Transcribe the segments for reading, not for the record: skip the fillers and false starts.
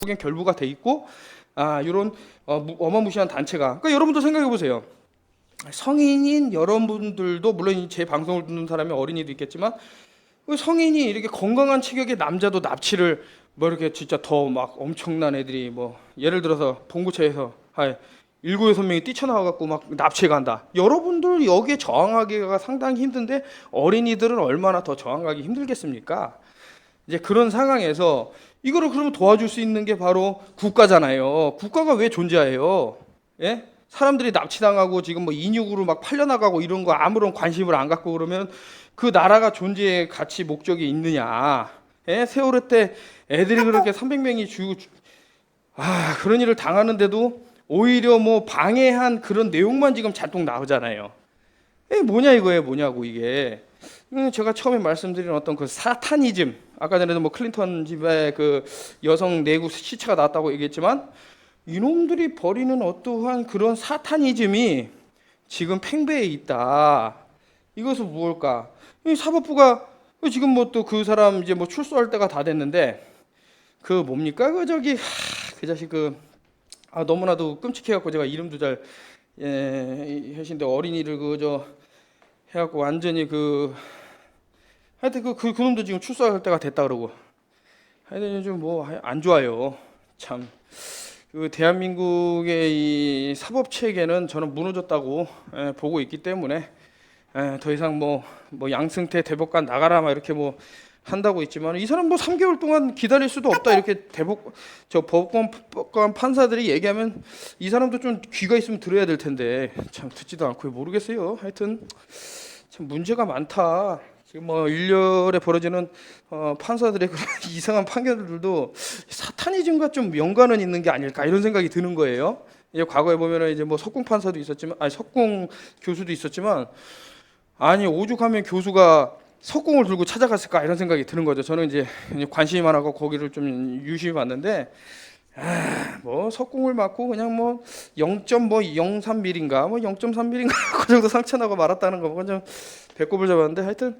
결부가 돼 있고 이런 어마무시한 단체가. 그러니까 여러분도 생각해 보세요. 성인인 여러분들도 물론 제 방송을 듣는 사람이 어린이도 있겠지만 성인이 이렇게 건강한 체격의 남자도 납치를 뭐 이렇게 진짜 더 막 엄청난 애들이 뭐 예를 들어서 봉구차에서 한 7-6명이 뛰쳐나와갖고 막 납치해 간다. 여러분들 여기에 저항하기가 상당히 힘든데 어린이들은 얼마나 더 저항하기 힘들겠습니까? 이제 그런 상황에서 이거를 그러면 도와줄 수 있는 게 바로 국가잖아요. 국가가 왜 존재해요? 예? 사람들이 납치당하고 지금 뭐 인육으로 막 팔려나가고 이런 거 아무런 관심을 안 갖고 그러면 그 나라가 존재의 가치 목적이 있느냐? 예? 세월호 때 애들이 그렇게 300명이 그런 일을 당하는데도 오히려 뭐 방해한 그런 내용만 지금 잔뜩 나오잖아요. 뭐냐 이거예요, 뭐냐고 이게. 제가 처음에 말씀드린 어떤 그 사타니즘, 아까 전에도 뭐 클린턴 집에 그 여성 내구 시체가 나왔다고 얘기했지만 이놈들이 벌이는 어떠한 그런 사타니즘이 지금 팽배해 있다. 이것은 무엇일까? 이 사법부가 지금 뭐 또 그 사람 이제 뭐 출소할 때가 다 됐는데 그 뭡니까 그 저기 그 자식 너무나도 끔찍해갖고 제가 이름도 잘 하신데 어린이를 그저 해갖고 완전히 하여튼 그놈도 지금 출소할 때가 됐다 그러고 하여튼 요즘 뭐 안 좋아요. 참 그 대한민국의 이 사법 체계는 저는 무너졌다고 보고 있기 때문에 더 이상 뭐 양승태 대법관 나가라 막 이렇게 뭐 한다고 있지만 이 사람 뭐 3개월 동안 기다릴 수도 없다 이렇게 법관 판사들이 얘기하면 이 사람도 좀 귀가 있으면 들어야 될 텐데 참 듣지도 않고 모르겠어요. 하여튼 참 문제가 많다. 지금 뭐 일렬에 벌어지는 판사들의 그런 이상한 판결들도 사타니즘과 좀 연관은 있는 게 아닐까 이런 생각이 드는 거예요. 이제 과거에 보면은 이제 뭐 석궁 판사도 있었지만 석궁 교수도 있었지만 아니 오죽하면 교수가 석궁을 들고 찾아갔을까 이런 생각이 드는 거죠. 저는 이제 관심이 많아서 거기를 좀 유심히 봤는데 뭐 석궁을 맞고 그냥 뭐 0.03mm인가 뭐 0.3mm인가 그 정도 상처 나고 말았다는 거 그건 좀 배꼽을 잡았는데 하여튼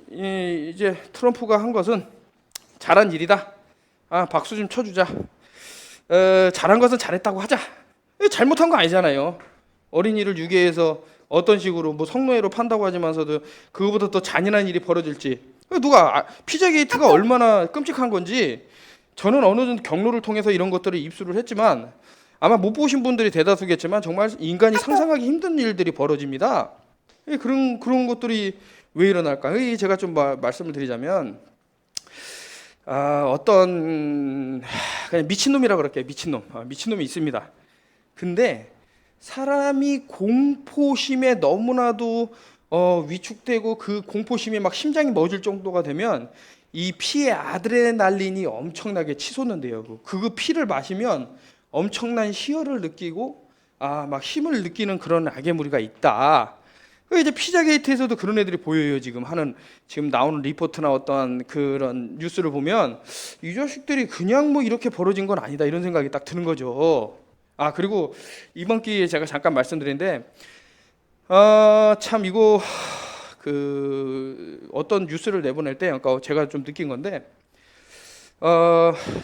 이제 트럼프가 한 것은 잘한 일이다. 박수 좀 쳐주자. 잘한 것은 잘했다고 하자. 잘못한 거 아니잖아요. 어린이를 유괴해서 어떤 식으로 뭐 성노예로 판다고 하지만서도 그거보다 더 잔인한 일이 벌어질지 피자게이트가 얼마나 끔찍한 건지 저는 어느 정도 경로를 통해서 이런 것들을 입수를 했지만 아마 못 보신 분들이 대다수겠지만 정말 인간이 상상하기 힘든 일들이 벌어집니다. 그런 것들이 왜 일어날까? 제가 좀 말씀을 드리자면 어떤 그냥 미친놈이라 그럴게요. 미친놈이 있습니다. 근데 사람이 공포심에 너무나도 위축되고 그 공포심에 막 심장이 멎을 정도가 되면 이 피의 아드레날린이 엄청나게 치솟는데요. 그 피를 마시면 엄청난 희열을 느끼고 막 힘을 느끼는 그런 악의 무리가 있다. 이제 피자게이트에서도 그런 애들이 보여요. 지금 나오는 리포트나 어떤 그런 뉴스를 보면 이 자식들이 그냥 뭐 이렇게 벌어진 건 아니다 이런 생각이 딱 드는 거죠. 그리고 이번 기회에 제가 잠깐 말씀드린데 참 이거 어떤 뉴스를 내보낼 때 그러니까 제가 좀 느낀 건데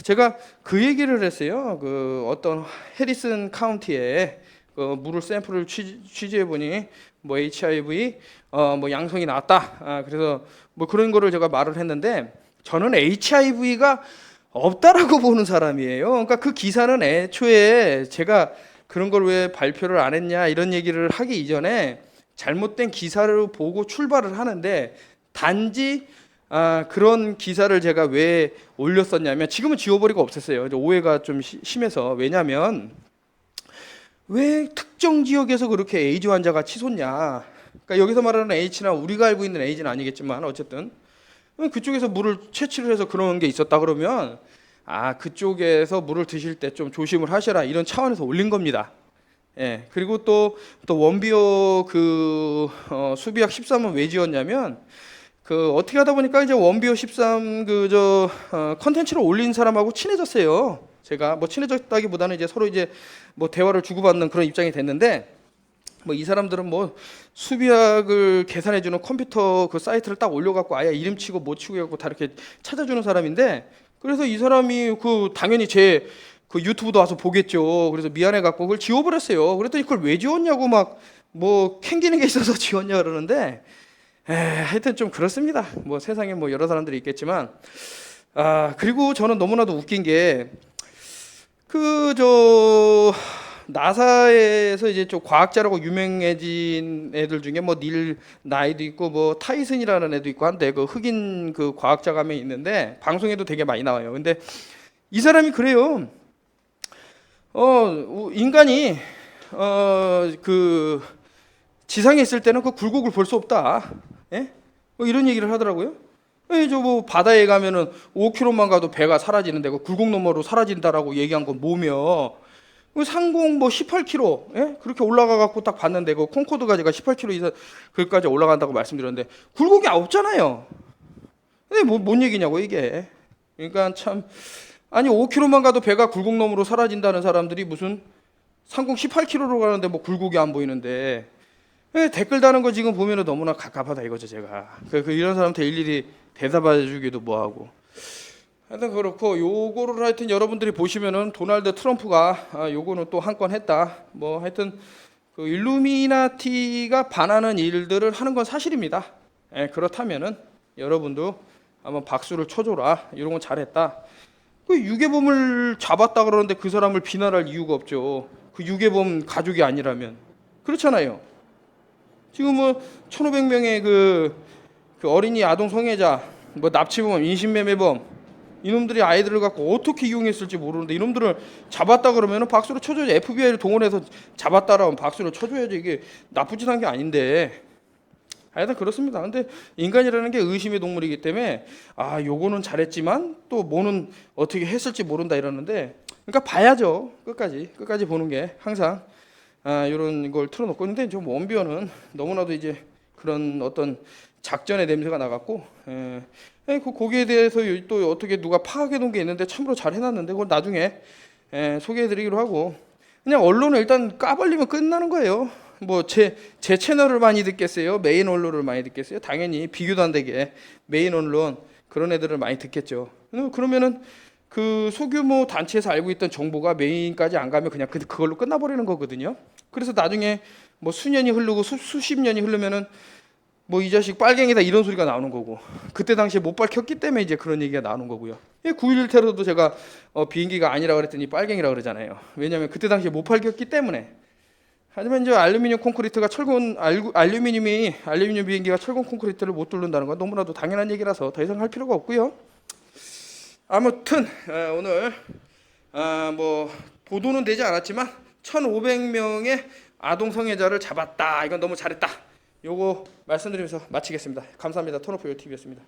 제가 그 얘기를 했어요. 어떤 해리슨 카운티에 물을 샘플을 취재해 보니 뭐 HIV 뭐 양성이 나왔다. 그래서 뭐 그런 거를 제가 말을 했는데 저는 HIV가 없다라고 보는 사람이에요. 그러니까 그 기사는 애초에 제가 그런 걸 왜 발표를 안 했냐 이런 얘기를 하기 이전에 잘못된 기사를 보고 출발을 하는데 단지 그런 기사를 제가 왜 올렸었냐면 지금은 지워버리고 없앴어요. 오해가 좀 심해서. 왜냐하면 왜 특정 지역에서 그렇게 에이즈 환자가 치솟냐. 그러니까 여기서 말하는 H나 우리가 알고 있는 에이즈는 아니겠지만 어쨌든 그쪽에서 물을 채취를 해서 그런 게 있었다 그러면 그쪽에서 물을 드실 때 좀 조심을 하셔라 이런 차원에서 올린 겁니다. 그리고 또 원비어 수비학 13은 왜 지었냐면 어떻게 하다 보니까 이제 원비어 13 컨텐츠를 올린 사람하고 친해졌어요. 제가 뭐 친해졌다기보다는 이제 서로 이제 뭐 대화를 주고받는 그런 입장이 됐는데 뭐 이 사람들은 뭐 수비학을 계산해주는 컴퓨터 그 사이트를 딱 올려갖고 아예 이름 치고 뭐 치고 해갖고 다 이렇게 찾아주는 사람인데 그래서 이 사람이 그 당연히 제 그 유튜브도 와서 보겠죠. 그래서 미안해 갖고 그걸 지워버렸어요. 그랬더니 그걸 왜 지웠냐고 막 뭐 캥기는 게 있어서 지웠냐 그러는데, 하여튼 좀 그렇습니다. 뭐 세상에 뭐 여러 사람들이 있겠지만, 그리고 저는 너무나도 웃긴 게 저 나사에서 이제 좀 과학자라고 유명해진 애들 중에 뭐 닐 나이도 있고 뭐 타이슨이라는 애도 있고 한데, 그 흑인 그 과학자가 한 명 있는데 방송에도 되게 많이 나와요. 근데 이 사람이 그래요. 인간이 그 지상에 있을 때는 그 굴곡을 볼 수 없다. 예? 뭐 이런 얘기를 하더라고요. 저 뭐 바다에 가면은 5km만 가도 배가 사라지는데 그 굴곡 너머로 사라진다라고 얘기한 건 뭐며? 그 상공 뭐 18km, 예? 그렇게 올라가 갖고 딱 봤는데 그 콩코드가 제가 18km 이상 그까지 올라간다고 말씀드렸는데 굴곡이 없잖아요. 근데 뭔 얘기냐고 이게. 그러니까 참, 아니 5km만 가도 배가 굴곡 너머로 사라진다는 사람들이 무슨 상공 18km로 가는데 뭐 굴곡이 안 보이는데, 댓글 다는 거 지금 보면은 너무나 갑갑하다 이거죠 제가. 이런 사람한테 일일이 대답해주기도 뭐하고. 하여튼 그렇고, 요거를 하여튼 여러분들이 보시면은 도널드 트럼프가 요거는 또 한 건 했다. 뭐 하여튼 그 일루미나티가 반하는 일들을 하는 건 사실입니다. 그렇다면은 여러분도 한번 박수를 쳐줘라. 이런 건 잘했다. 그 유괴범을 잡았다 그러는데 그 사람을 비난할 이유가 없죠. 그 유괴범 가족이 아니라면. 그렇잖아요. 지금 뭐 1,500명의 그 어린이 아동 성애자, 뭐 납치범, 인신매매범, 이놈들이 아이들을 갖고 어떻게 이용했을지 모르는데 이놈들을 잡았다 그러면 박수를 쳐줘야지. FBI를 동원해서 잡았다라면 박수를 쳐줘야지. 이게 나쁘진 한 게 아닌데. 하여튼 그렇습니다. 근데 인간이라는 게 의심의 동물이기 때문에 요거는 잘했지만 또 뭐는 어떻게 했을지 모른다 이러는데, 그러니까 봐야죠. 끝까지 보는 게 항상 이런 걸 틀어놓고. 근데 좀 원비어는 너무나도 이제 그런 어떤 작전의 냄새가 나갔고, 거기에 대해서 또 어떻게 누가 파악해 놓은 게 있는데 참으로 잘 해놨는데 그걸 나중에 소개해드리기로 하고, 그냥 언론을 일단 까발리면 끝나는 거예요. 뭐 제 채널을 많이 듣겠어요? 메인 언론을 많이 듣겠어요? 당연히 비교도 안 되게 메인 언론 그런 애들을 많이 듣겠죠. 그러면은 그 소규모 단체에서 알고 있던 정보가 메인까지 안 가면 그냥 그걸로 끝나버리는 거거든요. 그래서 나중에 뭐 수년이 흐르고 수십 년이 흐르면은 뭐 이 자식 빨갱이다 이런 소리가 나오는 거고, 그때 당시에 못 밝혔기 때문에 이제 그런 얘기가 나오는 거고요. 9.11 테러도 제가 비행기가 아니라 그랬더니 빨갱이라 그러잖아요. 왜냐하면 그때 당시에 못 밝혔기 때문에. 하지만 이제 알루미늄 콘크리트가 알루미늄 비행기가 철근 콘크리트를 못 뚫는다는 건 너무나도 당연한 얘기라서 더 이상 할 필요가 없고요. 아무튼 오늘 뭐 보도는 되지 않았지만 1,500명의 아동 성애자를 잡았다. 이건 너무 잘했다. 요거 말씀드리면서 마치겠습니다. 감사합니다. 톤오프 요티비였습니다.